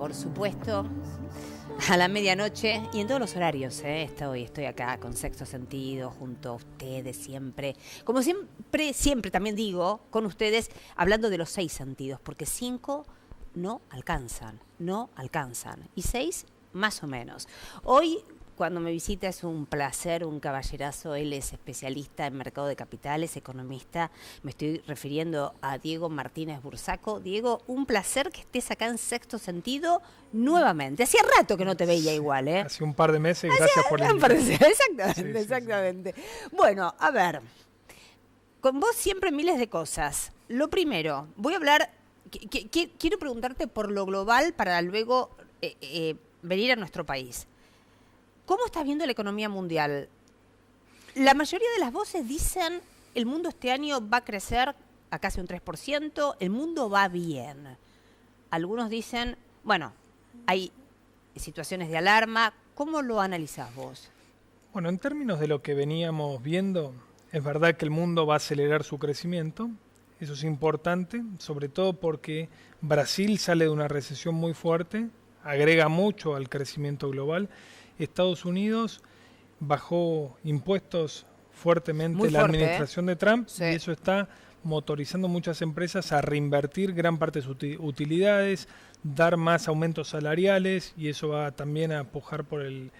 por supuesto, a la medianoche y en todos los horarios. Estoy acá con Sexto Sentido, junto a ustedes siempre. Como siempre también digo, con ustedes, hablando de los 6 sentidos, porque 5 no alcanzan. Y 6 más o menos. Hoy, cuando me visita, es un placer, un caballerazo. Él es especialista en mercado de capitales, economista. Me estoy refiriendo a Diego Martínez Bursaco. Diego, un placer que estés acá en Sexto Sentido nuevamente. Hacía rato que no te veía igual, ¿eh? Hace un par de meses, gracias por la invitación. Exactamente. Sí. Bueno, a ver, con vos siempre miles de cosas. Lo primero, voy a hablar, quiero preguntarte por lo global para luego venir a nuestro país. ¿Cómo estás viendo la economía mundial? La mayoría de las voces dicen el mundo este año va a crecer a casi un 3%, el mundo va bien. Algunos dicen, bueno, hay situaciones de alarma. ¿Cómo lo analizás vos? Bueno, en términos de lo que veníamos viendo, es verdad que el mundo va a acelerar su crecimiento. Eso es importante, sobre todo porque Brasil sale de una recesión muy fuerte, agrega mucho al crecimiento global. Estados Unidos bajó impuestos fuertemente la administración de Trump, sí. Y eso está motorizando muchas empresas a reinvertir gran parte de sus utilidades, dar más aumentos salariales, y eso va también a pujar por el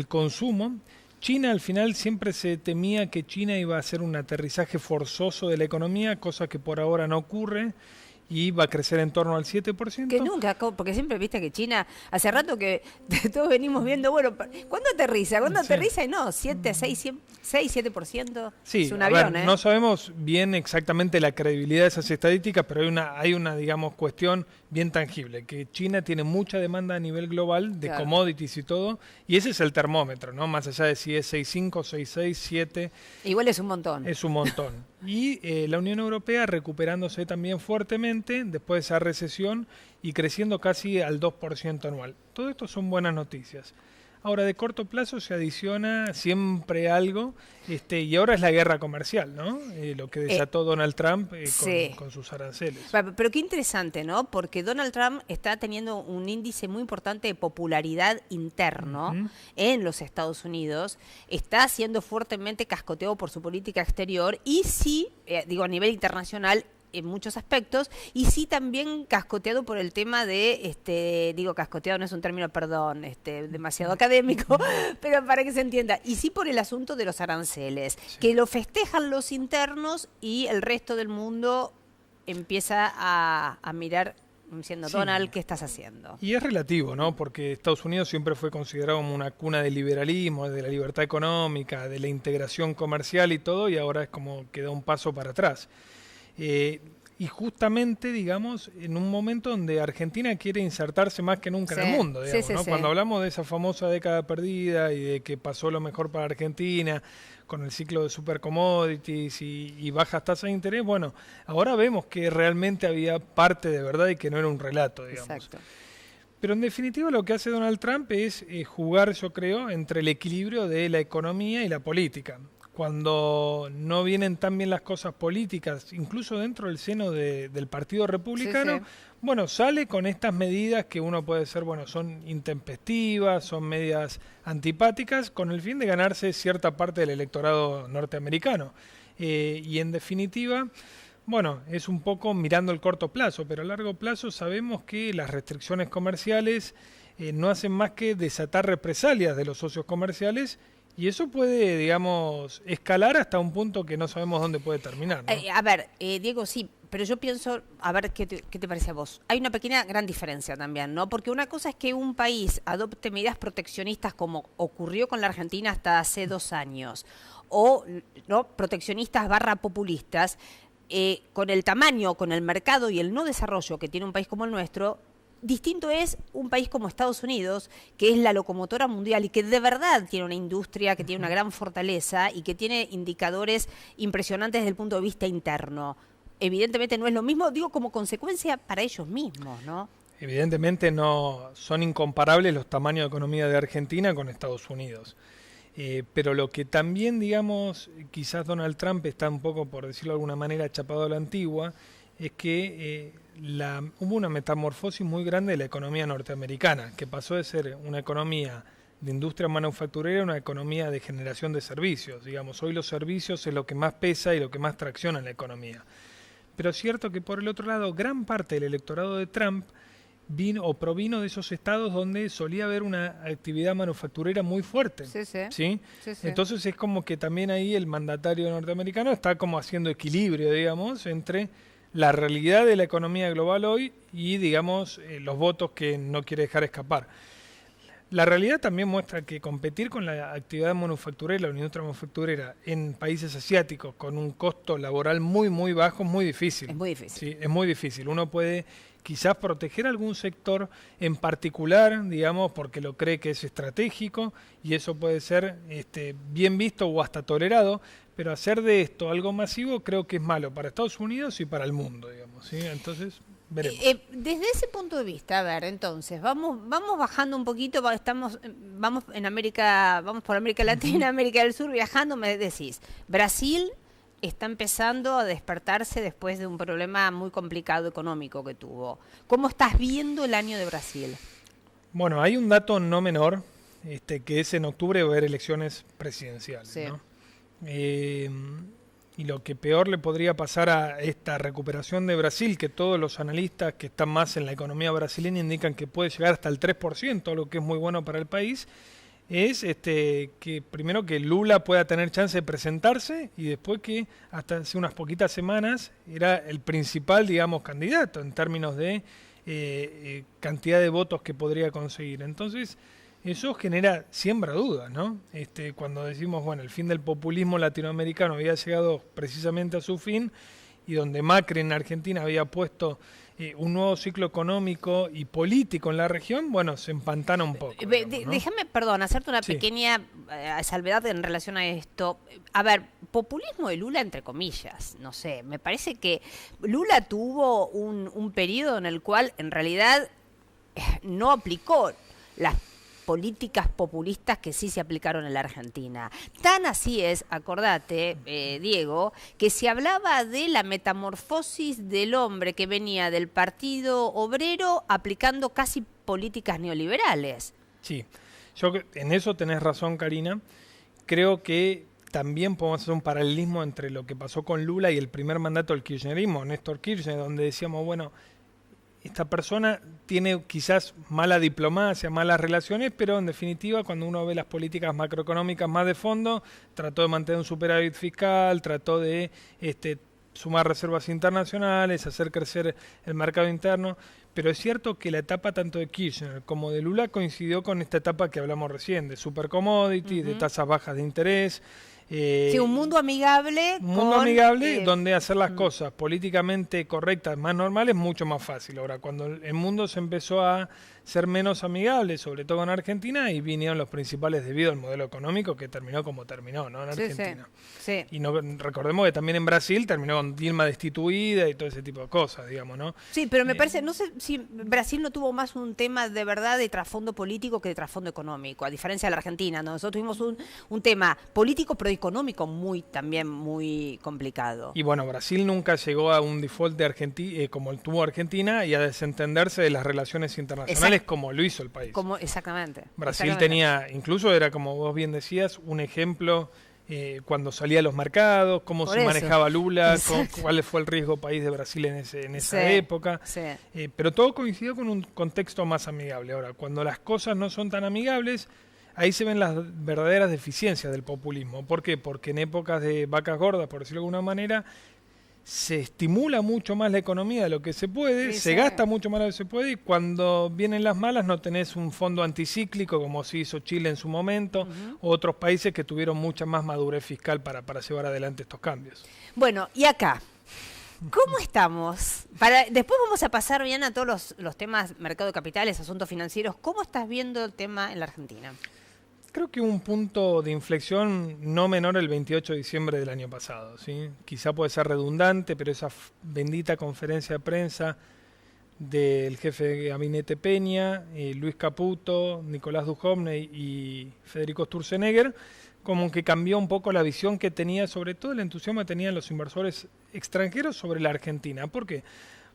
consumo. China, al final, siempre se temía que China iba a hacer un aterrizaje forzoso de la economía, cosa que por ahora no ocurre. Y va a crecer en torno al 7%. Que nunca, porque siempre viste que China, hace rato que todos venimos viendo, bueno, ¿cuándo aterriza? ¿Cuándo aterriza? Y no, 7%. Sí, es un avión, no sabemos bien exactamente la credibilidad de esas estadísticas, pero hay una digamos, cuestión bien tangible, que China tiene mucha demanda a nivel global de claro. Commodities y todo, y ese es el termómetro, ¿no? Más allá de si es 6,5, 6,6, 7. Igual es un montón. Es un montón. Y la Unión Europea recuperándose también fuertemente después de esa recesión y creciendo casi al 2% anual. Todo esto son buenas noticias. Ahora, de corto plazo se adiciona siempre algo, y ahora es la guerra comercial, ¿no? Lo que desató Donald Trump sí. con sus aranceles. Pero qué interesante, ¿no? Porque Donald Trump está teniendo un índice muy importante de popularidad interno en los Estados Unidos, está siendo fuertemente cascoteado por su política exterior y sí, a nivel internacional, en muchos aspectos, y sí también cascoteado por el tema de, cascoteado no es un término, perdón, demasiado académico, pero para que se entienda, y sí por el asunto de los aranceles, sí. Que lo festejan los internos y el resto del mundo empieza a mirar diciendo, sí. Donald, ¿qué estás haciendo? Y es relativo, ¿no? Porque Estados Unidos siempre fue considerado como una cuna del liberalismo, de la libertad económica, de la integración comercial y todo, y ahora es como que da un paso para atrás. Y justamente, digamos, en un momento donde Argentina quiere insertarse más que nunca sí, en el mundo, digamos, sí, ¿no? Sí. Cuando hablamos de esa famosa década perdida y de que pasó lo mejor para Argentina con el ciclo de supercommodities y bajas tasas de interés, bueno, ahora vemos que realmente había parte de verdad y que no era un relato, digamos. Exacto. Pero en definitiva lo que hace Donald Trump es jugar, yo creo, entre el equilibrio de la economía y la política. Cuando no vienen tan bien las cosas políticas, incluso dentro del seno del Partido Republicano, sí, sí. Bueno, sale con estas medidas que uno puede ser, bueno, son intempestivas, son medidas antipáticas, con el fin de ganarse cierta parte del electorado norteamericano. Y en definitiva, bueno, es un poco mirando el corto plazo, pero a largo plazo sabemos que las restricciones comerciales no hacen más que desatar represalias de los socios comerciales. Y eso puede, digamos, escalar hasta un punto que no sabemos dónde puede terminar, ¿no? Diego, sí, pero yo pienso, a ver, ¿qué te parece a vos? Hay una pequeña gran diferencia también, ¿no? Porque una cosa es que un país adopte medidas proteccionistas como ocurrió con la Argentina hasta hace 2 años, o no proteccionistas / populistas, con el tamaño, con el mercado y el no desarrollo que tiene un país como el nuestro. Distinto es un país como Estados Unidos, que es la locomotora mundial y que de verdad tiene una industria, que tiene una gran fortaleza y que tiene indicadores impresionantes desde el punto de vista interno. Evidentemente no es lo mismo, digo, como consecuencia para ellos mismos, ¿no? Evidentemente no son incomparables los tamaños de economía de Argentina con Estados Unidos. Pero lo que también, digamos, quizás Donald Trump está un poco, por decirlo de alguna manera, chapado a la antigua, es que hubo una metamorfosis muy grande de la economía norteamericana, que pasó de ser una economía de industria manufacturera a una economía de generación de servicios. Digamos, hoy los servicios es lo que más pesa y lo que más tracciona en la economía. Pero es cierto que por el otro lado, gran parte del electorado de Trump vino o provino de esos estados donde solía haber una actividad manufacturera muy fuerte. Sí, sí. ¿Sí? Sí, sí. Entonces es como que también ahí el mandatario norteamericano está como haciendo equilibrio, digamos, entre la realidad de la economía global hoy y, digamos, los votos que no quiere dejar escapar. La realidad también muestra que competir con la actividad manufacturera, la industria manufacturera en países asiáticos con un costo laboral muy, muy bajo es muy difícil. Es muy difícil. Sí, es muy difícil. Uno puede quizás proteger algún sector en particular, digamos, porque lo cree que es estratégico y eso puede ser bien visto o hasta tolerado, pero hacer de esto algo masivo creo que es malo para Estados Unidos y para el mundo, digamos, ¿sí? Entonces, veremos. Desde ese punto de vista, a ver, entonces, vamos bajando un poquito, vamos en América, vamos por América Latina, América del Sur, viajando, me decís, Brasil está empezando a despertarse después de un problema muy complicado económico que tuvo. ¿Cómo estás viendo el año de Brasil? Bueno, hay un dato no menor, que es en octubre va a haber elecciones presidenciales, Sí. ¿no? Y lo que peor le podría pasar a esta recuperación de Brasil, que todos los analistas que están más en la economía brasileña indican que puede llegar hasta el 3%, lo que es muy bueno para el país, es que primero que Lula pueda tener chance de presentarse y después que hasta hace unas poquitas semanas era el principal, digamos, candidato en términos de cantidad de votos que podría conseguir. Entonces, eso siembra dudas, ¿no? Cuando decimos, bueno, el fin del populismo latinoamericano había llegado precisamente a su fin y donde Macri en Argentina había puesto un nuevo ciclo económico y político en la región, bueno, se empantana un poco. Digamos, ¿no? Déjame, perdón, hacerte una Sí. pequeña salvedad en relación a esto. A ver, populismo de Lula, entre comillas, no sé, me parece que Lula tuvo un periodo en el cual en realidad no aplicó las políticas populistas que sí se aplicaron en la Argentina. Tan así es, acordate, Diego, que se hablaba de la metamorfosis del hombre que venía del Partido Obrero aplicando casi políticas neoliberales. Sí, en eso tenés razón, Karina. Creo que también podemos hacer un paralelismo entre lo que pasó con Lula y el primer mandato del kirchnerismo, Néstor Kirchner, donde decíamos, bueno, esta persona tiene quizás mala diplomacia, malas relaciones, pero en definitiva cuando uno ve las políticas macroeconómicas más de fondo, trató de mantener un superávit fiscal, trató de sumar reservas internacionales, hacer crecer el mercado interno, pero es cierto que la etapa tanto de Kirchner como de Lula coincidió con esta etapa que hablamos recién, de supercommodity, de tasas bajas de interés. Sí, un mundo amigable. Donde hacer las cosas políticamente correctas, más normales, es mucho más fácil. Ahora, cuando el mundo se empezó a ser menos amigable, sobre todo en Argentina, y vinieron los principales debido al modelo económico que terminó como terminó, ¿no? En Argentina. Sí. Y no, recordemos que también en Brasil terminó con Dilma destituida y todo ese tipo de cosas, digamos, ¿no? Sí, pero me parece, no sé si Brasil no tuvo más un tema de verdad de trasfondo político que de trasfondo económico, a diferencia de la Argentina, ¿no? Nosotros tuvimos un tema político pero económico también muy complicado. Y bueno, Brasil nunca llegó a un default de como tuvo Argentina y a desentenderse de las relaciones internacionales como lo hizo el país. Exactamente. Brasil tenía, incluso era como vos bien decías, un ejemplo cuando salía a los mercados, cómo se manejaba Lula, cuál fue el riesgo país de Brasil en esa época. Sí. Pero todo coincidió con un contexto más amigable. Ahora, cuando las cosas no son tan amigables, ahí se ven las verdaderas deficiencias del populismo. ¿Por qué? Porque en épocas de vacas gordas, por decirlo de alguna manera, se estimula mucho más la economía de lo que se puede, se gasta mucho más de lo que se puede, y cuando vienen las malas no tenés un fondo anticíclico como se hizo Chile en su momento, o otros países que tuvieron mucha más madurez fiscal para llevar adelante estos cambios. Bueno, y acá, ¿cómo estamos? Después vamos a pasar bien a todos los temas mercado de capitales, asuntos financieros. ¿Cómo estás viendo el tema en la Argentina? Creo que hubo un punto de inflexión no menor el 28 de diciembre del año pasado, ¿sí? Quizá puede ser redundante, pero esa bendita conferencia de prensa del jefe de gabinete Peña, Luis Caputo, Nicolás Dujovne y Federico Sturzenegger, como que cambió un poco la visión que tenía, sobre todo el entusiasmo que tenían los inversores extranjeros sobre la Argentina. ¿Por qué?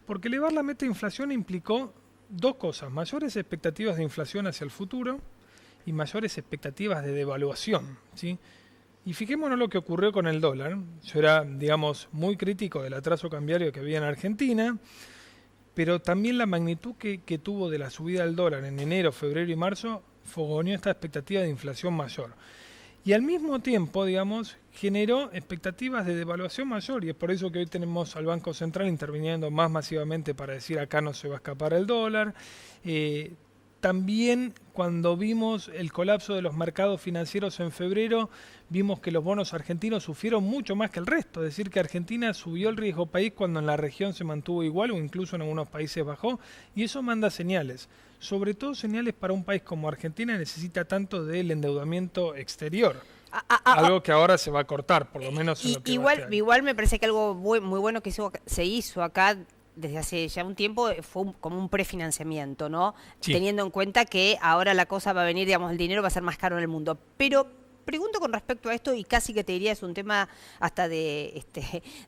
Porque elevar la meta de inflación implicó dos cosas: mayores expectativas de inflación hacia el futuro y mayores expectativas de devaluación, ¿sí? Y fijémonos lo que ocurrió con el dólar. Yo era, digamos, muy crítico del atraso cambiario que había en Argentina, pero también la magnitud que tuvo de la subida del dólar en enero, febrero y marzo fogoneó esta expectativa de inflación mayor. Y al mismo tiempo, digamos, generó expectativas de devaluación mayor, y es por eso que hoy tenemos al Banco Central interviniendo más masivamente para decir acá no se va a escapar el dólar. También cuando vimos el colapso de los mercados financieros en febrero, vimos que los bonos argentinos sufrieron mucho más que el resto, es decir, que Argentina subió el riesgo país cuando en la región se mantuvo igual o incluso en algunos países bajó, y eso manda señales, sobre todo señales para un país como Argentina necesita tanto del endeudamiento exterior. Algo que ahora se va a cortar, por lo menos en lo que va este año. Igual me parece que algo muy bueno que se hizo acá desde hace ya un tiempo fue como un prefinanciamiento, ¿no? Sí. Teniendo en cuenta que ahora la cosa va a venir, digamos, el dinero va a ser más caro en el mundo. Pero pregunto con respecto a esto, y casi que te diría es un tema hasta de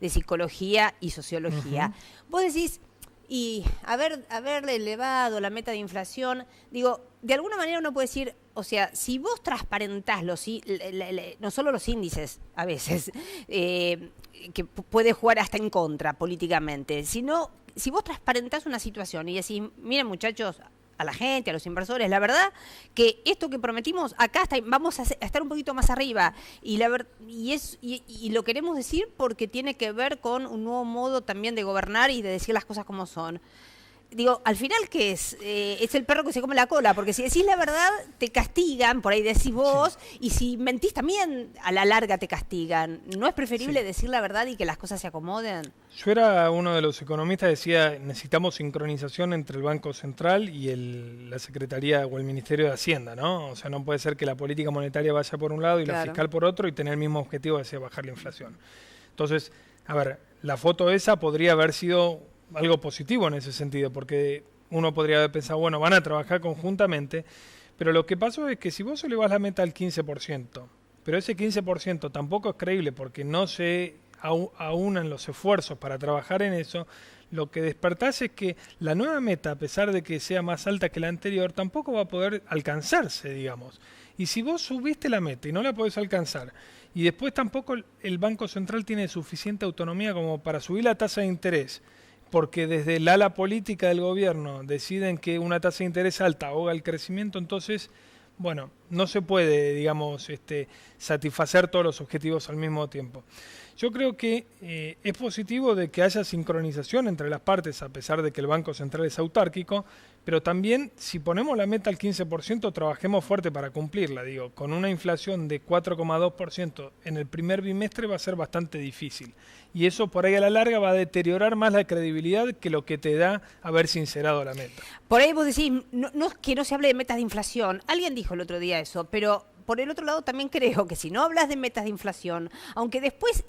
psicología y sociología. Vos decís, y haberle elevado la meta de inflación, digo, de alguna manera uno puede decir, o sea, si vos transparentás no solo los índices a veces, que puede jugar hasta en contra políticamente, sino si vos transparentás una situación y decís, miren muchachos, a la gente, a los inversores, la verdad que esto que prometimos, acá vamos a estar un poquito más arriba, y lo queremos decir porque tiene que ver con un nuevo modo también de gobernar y de decir las cosas como son. Digo, al final, ¿qué es? Es el perro que se come la cola, porque si decís la verdad, te castigan, por ahí decís vos, sí. Y si mentís también, a la larga te castigan. ¿No es preferible decir la verdad y que las cosas se acomoden? Yo era uno de los economistas que decía, necesitamos sincronización entre el Banco Central y la Secretaría o el Ministerio de Hacienda, ¿no? O sea, no puede ser que la política monetaria vaya por un lado y la fiscal por otro y tener el mismo objetivo de bajar la inflación. Entonces, a ver, la foto esa podría haber sido algo positivo en ese sentido, porque uno podría haber pensado, bueno, van a trabajar conjuntamente, pero lo que pasó es que si vos elevás la meta al 15%, pero ese 15% tampoco es creíble porque no se aunan los esfuerzos para trabajar en eso, lo que despertás es que la nueva meta, a pesar de que sea más alta que la anterior, tampoco va a poder alcanzarse, digamos. Y si vos subiste la meta y no la podés alcanzar, y después tampoco el Banco Central tiene suficiente autonomía como para subir la tasa de interés, porque desde el ala política del gobierno deciden que una tasa de interés alta ahoga el crecimiento, entonces, bueno, no se puede, digamos, satisfacer todos los objetivos al mismo tiempo. Yo creo que es positivo de que haya sincronización entre las partes, a pesar de que el Banco Central es autárquico, pero también, si ponemos la meta al 15%, trabajemos fuerte para cumplirla. Digo, con una inflación de 4,2% en el primer bimestre va a ser bastante difícil. Y eso por ahí a la larga va a deteriorar más la credibilidad que lo que te da haber sincerado la meta. Por ahí vos decís, no es que no se hable de metas de inflación. Alguien dijo el otro día eso, pero por el otro lado también creo que si no hablas de metas de inflación, aunque después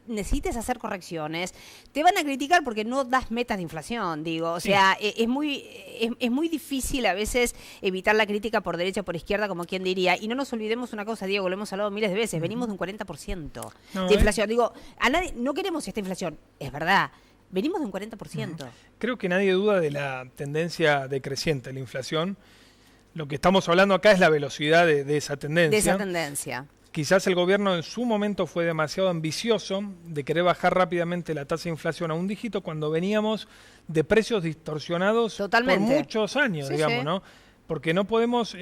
necesites hacer correcciones, te van a criticar porque no das metas de inflación, digo. O sea, es muy difícil a veces evitar la crítica por derecha o por izquierda, como quien diría. Y no nos olvidemos una cosa, Diego, lo hemos hablado miles de veces, venimos de un 40% de inflación. Digo, no queremos esta inflación, es verdad. Venimos de un 40%. Creo que nadie duda de la tendencia decreciente de la inflación. Lo que estamos hablando acá es la velocidad de esa tendencia. De esa tendencia. Quizás el gobierno en su momento fue demasiado ambicioso de querer bajar rápidamente la tasa de inflación a un dígito cuando veníamos de precios distorsionados por muchos años, digamos, ¿no? Porque no podemos,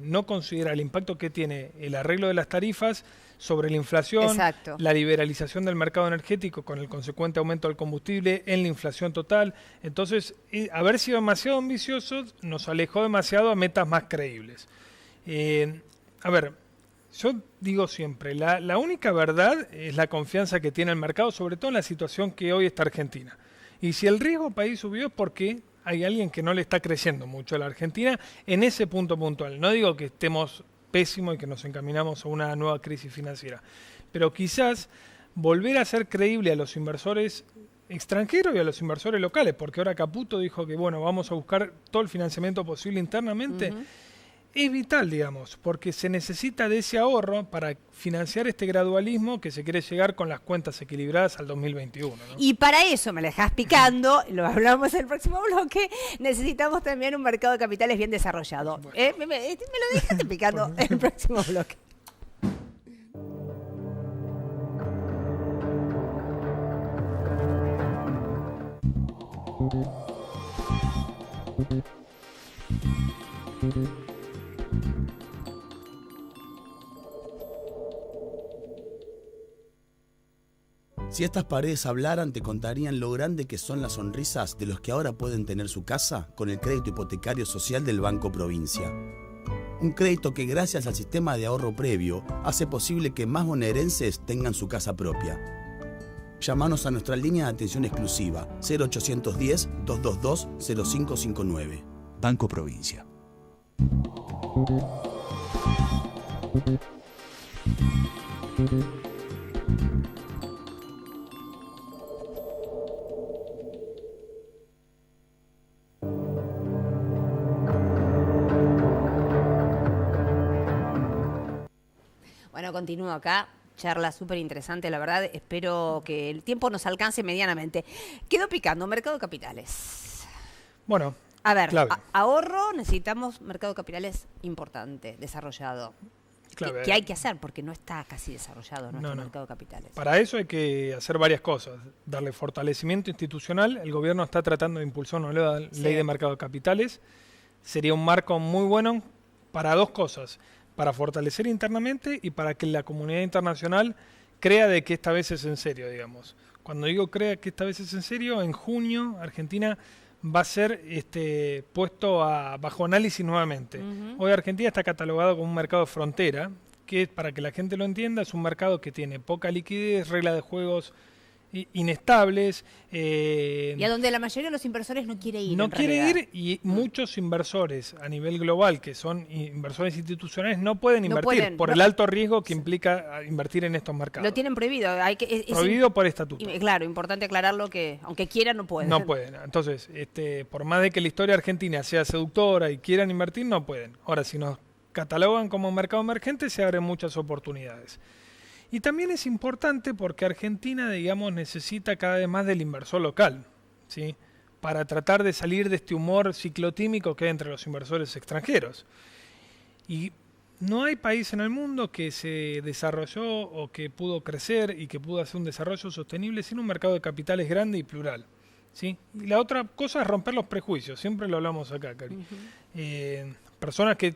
no considerar el impacto que tiene el arreglo de las tarifas sobre la inflación, la liberalización del mercado energético con el consecuente aumento del combustible en la inflación total. Entonces, haber sido demasiado ambiciosos nos alejó demasiado a metas más creíbles. A ver, yo digo siempre, la única verdad es la confianza que tiene el mercado, sobre todo en la situación que hoy está Argentina. Y si el riesgo país subió es porque hay alguien que no le está creciendo mucho a la Argentina en ese punto puntual. No digo que estemos pésimos y que nos encaminamos a una nueva crisis financiera, pero quizás volver a ser creíble a los inversores extranjeros y a los inversores locales, porque ahora Caputo dijo que, bueno, vamos a buscar todo el financiamiento posible internamente. es vital, digamos, porque se necesita de ese ahorro para financiar este gradualismo que se quiere llegar con las cuentas equilibradas al 2021, ¿no? Y para eso, me la dejás picando, lo hablamos en el próximo bloque, necesitamos también un mercado de capitales bien desarrollado. Bueno. Me lo dejaste picando en el próximo bloque. Si estas paredes hablaran, te contarían lo grande que son las sonrisas de los que ahora pueden tener su casa con el crédito hipotecario social del Banco Provincia. Un crédito que, gracias al sistema de ahorro previo, hace posible que más bonaerenses tengan su casa propia. Llámanos a nuestra línea de atención exclusiva 0810-222-0559. Banco Provincia. Bueno, continúo acá. Charla súper interesante, la verdad. Espero que el tiempo nos alcance medianamente. Quedó picando, mercado de capitales. Bueno, A ver, clave. ahorro, necesitamos mercado de capitales importante, desarrollado. Clave. Que hay que hacer, porque no está casi desarrollado nuestro No. mercado de capitales. Para eso hay que hacer varias cosas. Darle fortalecimiento institucional. El gobierno está tratando de impulsar una nueva ley de mercado de capitales. Sería un marco muy bueno para dos cosas. Para fortalecer internamente y para que la comunidad internacional crea de que esta vez es en serio, digamos. Cuando digo crea que esta vez es en serio, en junio Argentina va a ser puesto bajo análisis nuevamente. Hoy Argentina está catalogado como un mercado de frontera, que para que la gente lo entienda es un mercado que tiene poca liquidez, reglas de juegos inestables. Y a donde la mayoría de los inversores no quiere ir. No en quiere realidad. ir y muchos inversores a nivel global, que son inversores institucionales, no pueden No invertir pueden, por no. el alto riesgo que implica invertir en estos mercados. Lo tienen prohibido. Prohibido por estatuto. Claro, importante aclararlo que aunque quieran no pueden. No pueden. Entonces, por más de que la historia argentina sea seductora y quieran invertir, no pueden. Ahora, si nos catalogan como mercado emergente, se abren muchas oportunidades. Y también es importante porque Argentina, digamos, necesita cada vez más del inversor local, ¿sí? Para tratar de salir de este humor ciclotímico que hay entre los inversores extranjeros. Y no hay país en el mundo que se desarrolló o que pudo crecer y que pudo hacer un desarrollo sostenible sin un mercado de capitales grande y plural, ¿sí? Y la otra cosa es romper los prejuicios, siempre lo hablamos acá, Cari. Personas que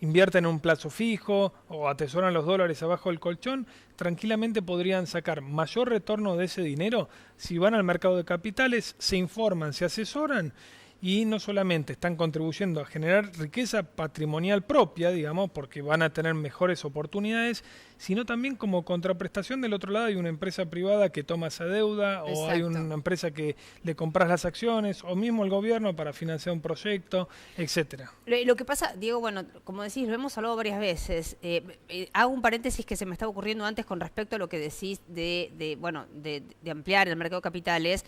invierten en un plazo fijo o atesoran los dólares abajo del colchón, tranquilamente podrían sacar mayor retorno de ese dinero si van al mercado de capitales, se informan, se asesoran y no solamente están contribuyendo a generar riqueza patrimonial propia, digamos, porque van a tener mejores oportunidades, sino también como contraprestación del otro lado hay una empresa privada que toma esa deuda o hay Exacto. una empresa que le compras las acciones o mismo el gobierno para financiar un proyecto, etcétera. Lo que pasa, Diego, bueno, como decís, lo hemos hablado varias veces. Hago un paréntesis que se me estaba ocurriendo antes con respecto a lo que decís de ampliar el mercado de capitales.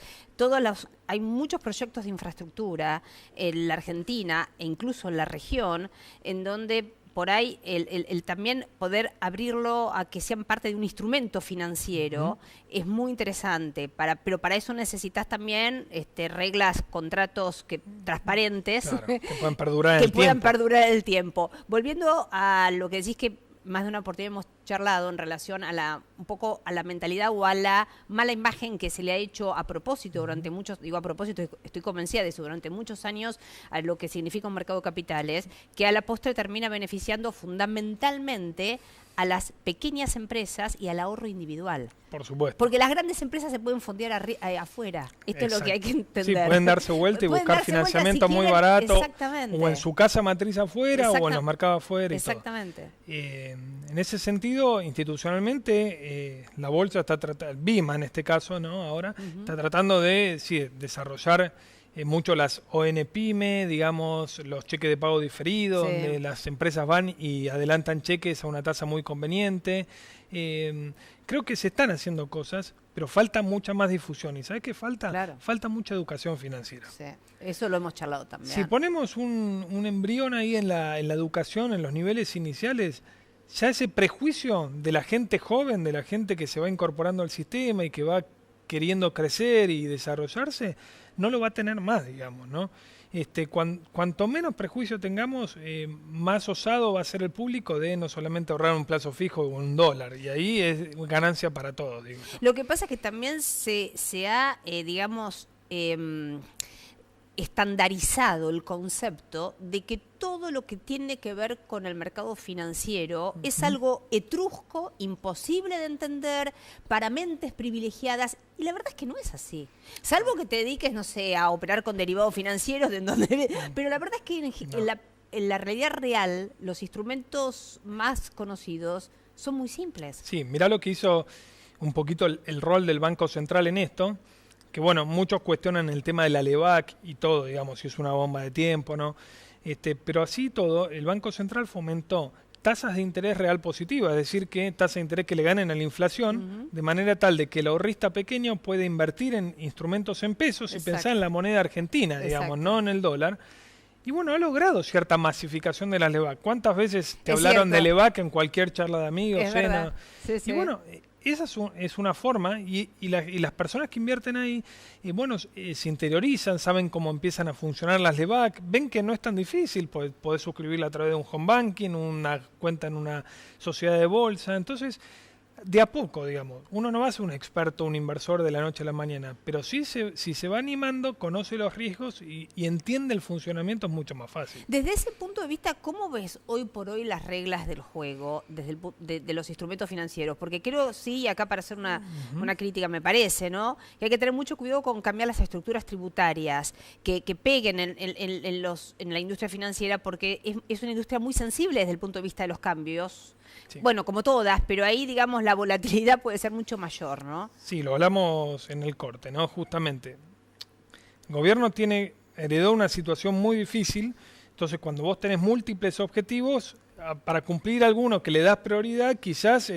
Hay muchos proyectos de infraestructura en la Argentina e incluso en la región en donde por ahí el también poder abrirlo a que sean parte de un instrumento financiero es muy interesante, pero para eso necesitas también reglas, contratos transparentes Claro, que puedan perdurar en que el puedan tiempo. perdurar el tiempo. Volviendo a lo que decís que más de una oportunidad hemos charlado en relación a un poco a la mentalidad o a la mala imagen que se le ha hecho a propósito durante muchos, digo a propósito, estoy convencida de eso, durante muchos años a lo que significa un mercado de capitales, que a la postre termina beneficiando fundamentalmente a las pequeñas empresas y al ahorro individual. Por supuesto. Porque las grandes empresas se pueden fondear afuera. Esto es lo que hay que entender. Sí, pueden darse vuelta y Pueden buscar darse vuelta financiamiento si muy quieren, barato. exactamente. O en su casa matriz afuera o en los mercados afuera. Exactamente. Y todo. En ese sentido, institucionalmente, la bolsa está tratando, BIMA en este caso, ¿no? Ahora, está tratando de desarrollar mucho las ONPYME, digamos, los cheques de pago diferidos, Sí. donde las empresas van y adelantan cheques a una tasa muy conveniente. Creo que se están haciendo cosas, pero falta mucha más difusión. ¿Y sabes qué falta? Claro. Falta mucha educación financiera. Sí, eso lo hemos charlado también. Si ponemos un embrión ahí en la educación, en los niveles iniciales, ya ese prejuicio de la gente joven, de la gente que se va incorporando al sistema y que va queriendo crecer y desarrollarse, no lo va a tener más, digamos, ¿no? Cuanto menos prejuicio tengamos, más osado va a ser el público de no solamente ahorrar un plazo fijo o $1, y ahí es ganancia para todos, digo. Lo que pasa es que también se ha, digamos, estandarizado el concepto de que todo lo que tiene que ver con el mercado financiero es algo etrusco, imposible de entender, para mentes privilegiadas, y la verdad es que no es así. Salvo que te dediques, no sé, a operar con derivados financieros, pero la verdad es que en la realidad real los instrumentos más conocidos son muy simples. Sí, mirá lo que hizo un poquito el rol del Banco Central en esto, que bueno, muchos cuestionan el tema de la LEVAC y todo, digamos, si es una bomba de tiempo, ¿no? Pero así todo, el Banco Central fomentó tasas de interés real positivas, es decir, que tasas de interés que le ganen a la inflación, de manera tal de que el ahorrista pequeño puede invertir en instrumentos en pesos y Exacto. pensar en la moneda argentina, digamos, Exacto. no en el dólar. Y bueno, ha logrado cierta masificación de las LEVAC. ¿Cuántas veces te Es hablaron cierto. de LEVAC en cualquier charla de amigos, Es cena? verdad. Sí, sí. Y bueno, esa es una forma, y las personas que invierten ahí, se interiorizan, saben cómo empiezan a funcionar las LEVAC, ven que no es tan difícil, podés suscribirla a través de un home banking, una cuenta en una sociedad de bolsa. Entonces, de a poco, digamos, uno no va a ser un experto, un inversor de la noche a la mañana, pero si se va animando, conoce los riesgos y entiende el funcionamiento, es mucho más fácil. Desde ese punto de vista, ¿cómo ves hoy por hoy las reglas del juego desde de los instrumentos financieros? Porque creo, sí, acá para hacer una crítica me parece, ¿no? Que hay que tener mucho cuidado con cambiar las estructuras tributarias que peguen en la industria financiera, porque es una industria muy sensible desde el punto de vista de los cambios. Sí. Bueno, como todas, pero ahí, digamos, la volatilidad puede ser mucho mayor, ¿no? Sí, lo hablamos en el corte, ¿no? Justamente. El gobierno heredó una situación muy difícil, entonces cuando vos tenés múltiples objetivos, para cumplir alguno que le das prioridad, quizás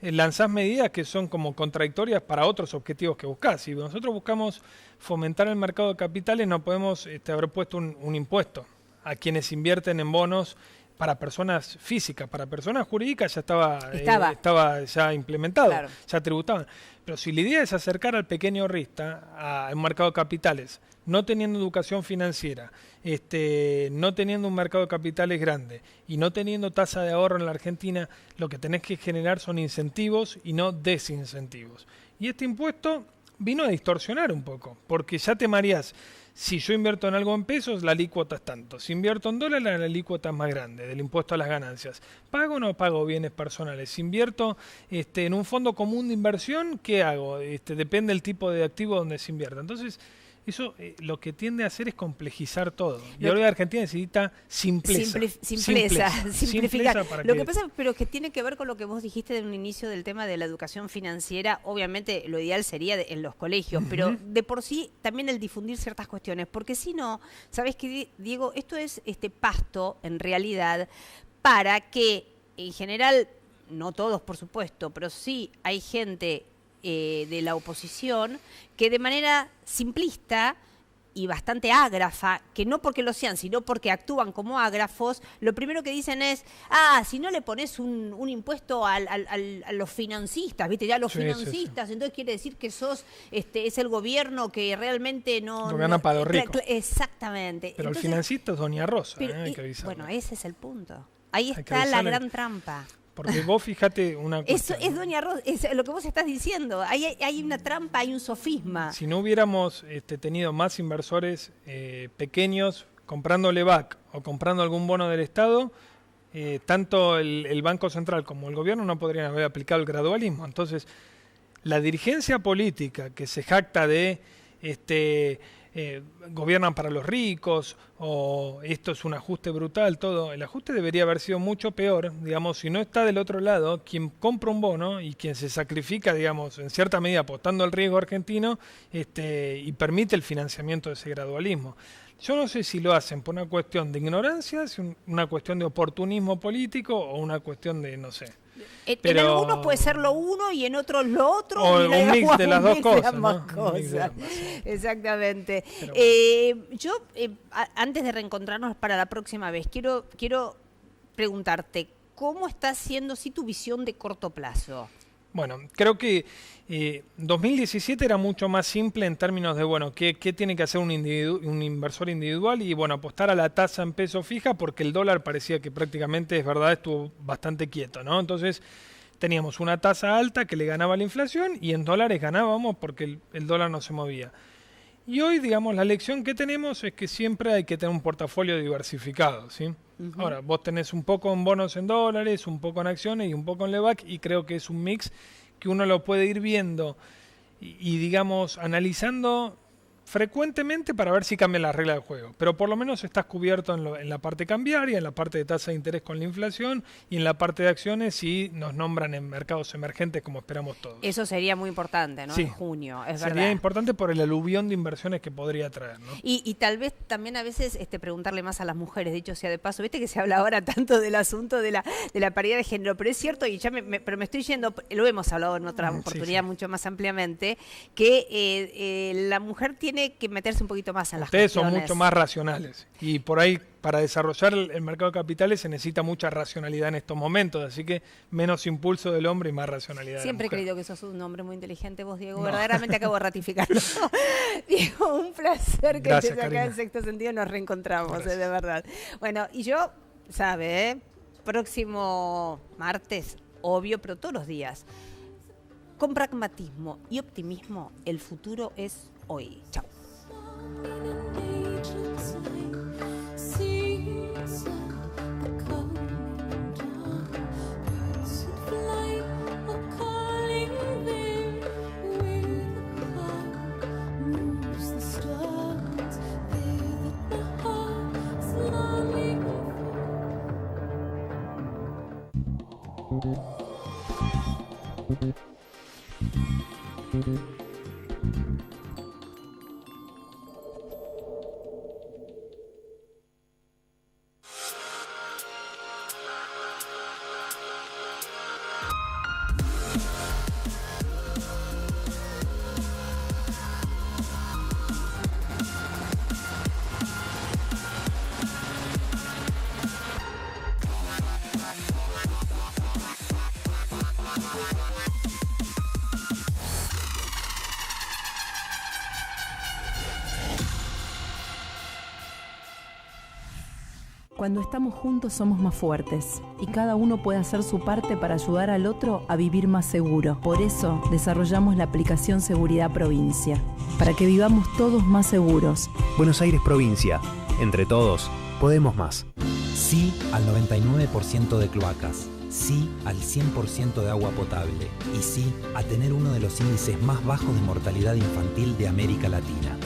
lanzás medidas que son como contradictorias para otros objetivos que buscás. Si nosotros buscamos fomentar el mercado de capitales, no podemos haber puesto un impuesto a quienes invierten en bonos para personas físicas. Para personas jurídicas ya estaba ya implementado, Claro. ya tributaban. Pero si la idea es acercar al pequeño ahorrista al mercado de capitales, no teniendo educación financiera, no teniendo un mercado de capitales grande y no teniendo tasa de ahorro en la Argentina, lo que tenés que generar son incentivos y no desincentivos. Y este impuesto vino a distorsionar un poco, porque ya te mareás. Si yo invierto en algo en pesos, la alícuota es tanto. Si invierto en dólares, la alícuota es más grande, del impuesto a las ganancias. ¿Pago o no pago bienes personales? Si invierto en un fondo común de inversión, ¿qué hago? Depende del tipo de activo donde se invierta. Entonces, eso lo que tiende a hacer es complejizar todo. Y ahora la Argentina necesita simpleza. Simplificar. Simpleza para Lo que pasa, pero que tiene que ver con lo que vos dijiste en un inicio del tema de la educación financiera. Obviamente lo ideal sería en los colegios, pero de por sí también el difundir ciertas cuestiones, porque si no, ¿sabes qué, Diego? Esto es pasto, en realidad, para que en general, no todos por supuesto, pero sí hay gente de la oposición que de manera simplista y bastante ágrafa, que no porque lo sean, sino porque actúan como ágrafos, lo primero que dicen es, si no le pones un impuesto a los financistas, ¿viste? Ya los financistas, sí. Entonces quiere decir que es el gobierno que realmente no... Gobierna para los ricos. Exactamente. Pero entonces, el financista es Doña Rosa, pero, hay que avisarlo. bueno, ese es el punto. Ahí está la gran trampa. Porque vos fíjate una cuestión. Eso es Doña Rosa, es lo que vos estás diciendo. Hay una trampa, hay un sofisma. Si no hubiéramos tenido más inversores pequeños comprando LEVAC o comprando algún bono del Estado, tanto el Banco Central como el gobierno no podrían haber aplicado el gradualismo. Entonces, la dirigencia política que se jacta de gobiernan para los ricos, o esto es un ajuste brutal, todo. El ajuste debería haber sido mucho peor, digamos, si no está del otro lado, quien compra un bono y quien se sacrifica, digamos, en cierta medida apostando al riesgo argentino, y permite el financiamiento de ese gradualismo. Yo no sé si lo hacen por una cuestión de ignorancia, si una cuestión de oportunismo político o una cuestión de, no sé. En algunos puede ser lo uno y en otros lo otro. O un mix de las dos cosas, ¿no? Un mix de ambas, sí. Exactamente. Antes de reencontrarnos para la próxima vez, quiero preguntarte, ¿cómo está siendo tu visión de corto plazo? Bueno, creo que 2017 era mucho más simple en términos de, bueno, qué tiene que hacer un inversor individual y, bueno, apostar a la tasa en peso fija porque el dólar parecía que prácticamente, es verdad, estuvo bastante quieto, ¿no? Entonces teníamos una tasa alta que le ganaba la inflación y en dólares ganábamos porque el dólar no se movía. Y hoy, digamos, la lección que tenemos es que siempre hay que tener un portafolio diversificado, ¿sí? Uh-huh. Ahora, vos tenés un poco en bonos en dólares, un poco en acciones y un poco en LEVAC, y creo que es un mix que uno lo puede ir viendo y digamos, analizando frecuentemente para ver si cambian las reglas del juego. Pero por lo menos estás cubierto en la parte cambiaria, en la parte de tasa de interés con la inflación y en la parte de acciones si nos nombran en mercados emergentes como esperamos todos. Eso sería muy importante, ¿no? Sí, en junio, es verdad. Sería importante por el aluvión de inversiones que podría traer, ¿no? Y tal vez también a veces preguntarle más a las mujeres, dicho sea de paso, viste que se habla ahora tanto del asunto de la paridad de género, pero es cierto, y ya pero me estoy yendo, lo hemos hablado en otra oportunidad mucho más ampliamente, que la mujer tiene que meterse un poquito más en las cuestiones. Ustedes son mucho más racionales y por ahí para desarrollar el mercado de capitales se necesita mucha racionalidad en estos momentos, así que menos impulso del hombre y más racionalidad. Siempre de la mujer. He creído que sos un hombre muy inteligente vos, Diego, verdaderamente acabo de ratificarlo. Diego, un placer que estés acá en Sexto Sentido, nos reencontramos, de verdad. Bueno, y yo, próximo martes, obvio, pero todos los días, con pragmatismo y optimismo, el futuro es hoy. Chao. Cuando estamos juntos somos más fuertes y cada uno puede hacer su parte para ayudar al otro a vivir más seguro. Por eso desarrollamos la aplicación Seguridad Provincia, para que vivamos todos más seguros. Buenos Aires Provincia. Entre todos, podemos más. Sí al 99% de cloacas. Sí al 100% de agua potable. Y sí a tener uno de los índices más bajos de mortalidad infantil de América Latina.